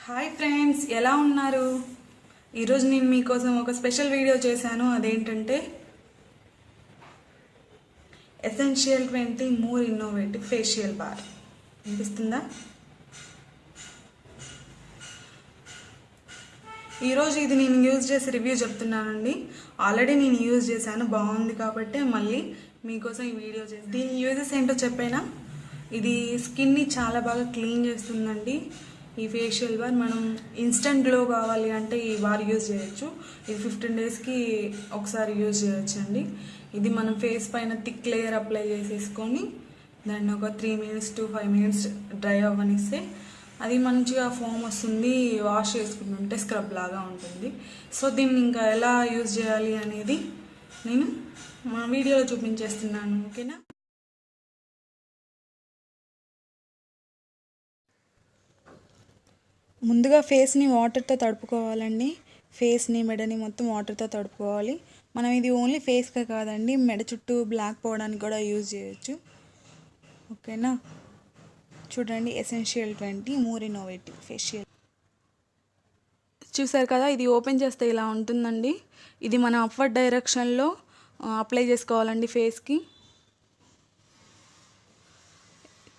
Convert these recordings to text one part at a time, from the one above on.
Hi friends, ఎలా ఉన్నారు? ఈరోజు నేను మీకోసం ఒక స్పెషల్ వీడియో చేశాను. అదేంటంటే essential 20 more innovative facial bar. అనిపిస్తుందా? ఈరోజు ఇది నేను యూజ్ చేసి రివ్యూ చెప్తున్నానండి. ఆల్రెడీ నేను యూజ్ చేశాను, బాగుంది కాబట్టి మళ్ళీ మీకోసం ఈ వీడియో చేసి దీని యూజెస్ ఏంటో చెప్పేనా. ఇది స్కిన్ని చాలా బాగా క్లీన్ చేస్తుందండి. ఈ ఫేషియల్ బార్ మనం ఇన్స్టెంట్ గ్లో కావాలి అంటే ఈ బార్ యూజ్ చేయొచ్చు. ఇది 15 డేస్కి ఒకసారి యూజ్ చేయొచ్చు అండి. ఇది మనం ఫేస్ పైన థిక్ లేయర్ అప్లై చేసేసుకొని దాన్ని ఒక 3 minutes to 5 minutes డ్రై అవ్వనిస్తే అది మంచిగా ఫోమ్ వస్తుంది. వాష్ చేసుకుంటుంటే స్క్రబ్ లాగా ఉంటుంది. సో దీన్ని ఇంకా ఎలా యూజ్ చేయాలి అనేది నేను మా వీడియోలో చూపించేస్తున్నాను. ఓకేనా? ముందుగా ఫేస్ని వాటర్తో తడుపుకోవాలండి. ఫేస్ని, మెడని మొత్తం వాటర్తో తడుపుకోవాలి. మనం ఇది ఓన్లీ ఫేస్కే కాదండి, మెడ చుట్టూ బ్లాక్ పోవడానికి కూడా యూజ్ చేయొచ్చు. ఓకేనా? చూడండి, ఎసెన్షియల్ 20 మోర్ ఇన్నోవేటివ్ ఫేషియల్. చూసారు కదా, ఇది ఓపెన్ చేస్తే ఇలా ఉంటుందండి. ఇది మన అప్వర్డ్ డైరెక్షన్లో అప్లై చేసుకోవాలండి ఫేస్కి.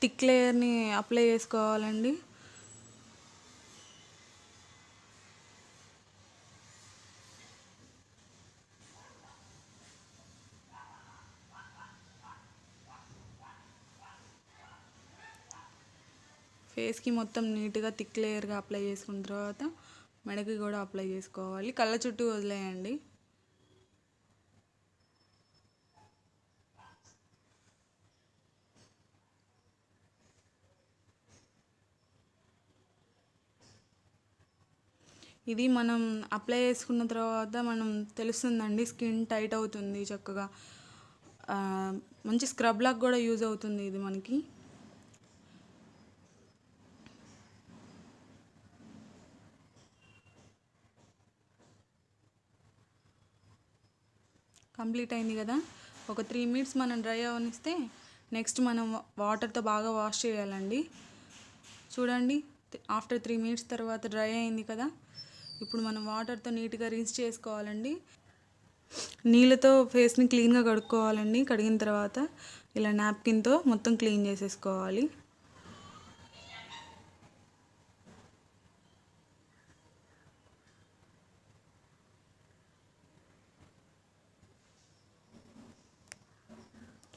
థిక్ లేయర్ని అప్లై చేసుకోవాలండి. ఫేస్కి మొత్తం నీట్గా థిక్ లేయర్గా అప్లై చేసుకున్న తర్వాత మెడకి కూడా అప్లై చేసుకోవాలి. కళ్ళ చుట్టూ వదిలేయండి. ఇది మనం అప్లై చేసుకున్న తర్వాత మనం తెలుస్తుందండి, స్కిన్ టైట్ అవుతుంది చక్కగా. మంచి స్క్రబ్ లాగా కూడా యూజ్ అవుతుంది ఇది మనకి. కంప్లీట్ అయింది కదా. ఒక 3 minutes మనం డ్రై అవనిస్తే నెక్స్ట్ మనం వాటర్తో బాగా వాష్ చేయాలండి. చూడండి, ఆఫ్టర్ 3 minutes తర్వాత డ్రై అయింది కదా. ఇప్పుడు మనం వాటర్తో నీట్గా రిన్స్ చేసుకోవాలండి. నీళ్ళతో ఫేస్ని క్లీన్గా కడుక్కోవాలండి. కడిగిన తర్వాత ఇలా నాప్కిన్తో మొత్తం క్లీన్ చేసేసుకోవాలి.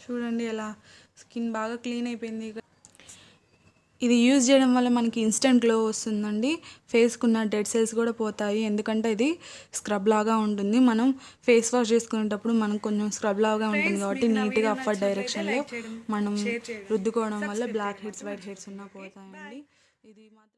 చూడండి, ఎలా స్కిన్ బాగా క్లీన్ అయిపోయింది. ఇది యూజ్ చేయడం వల్ల మనకి ఇన్స్టెంట్ గ్లో వస్తుందండి. ఫేస్కున్న డెడ్ సెల్స్ కూడా పోతాయి, ఎందుకంటే ఇది స్క్రబ్ లాగా ఉంటుంది. మనం ఫేస్ వాష్ చేసుకునేటప్పుడు మనకు కొంచెం స్క్రబ్ లాగా ఉంటుంది కాబట్టి నీట్గా అప్వర్డ్ డైరెక్షన్లో మనం రుద్దుకోవడం వల్ల బ్లాక్ హెడ్స్, వైట్ హెడ్స్ ఉన్నా పోతాయండి. ఇది మాత్రం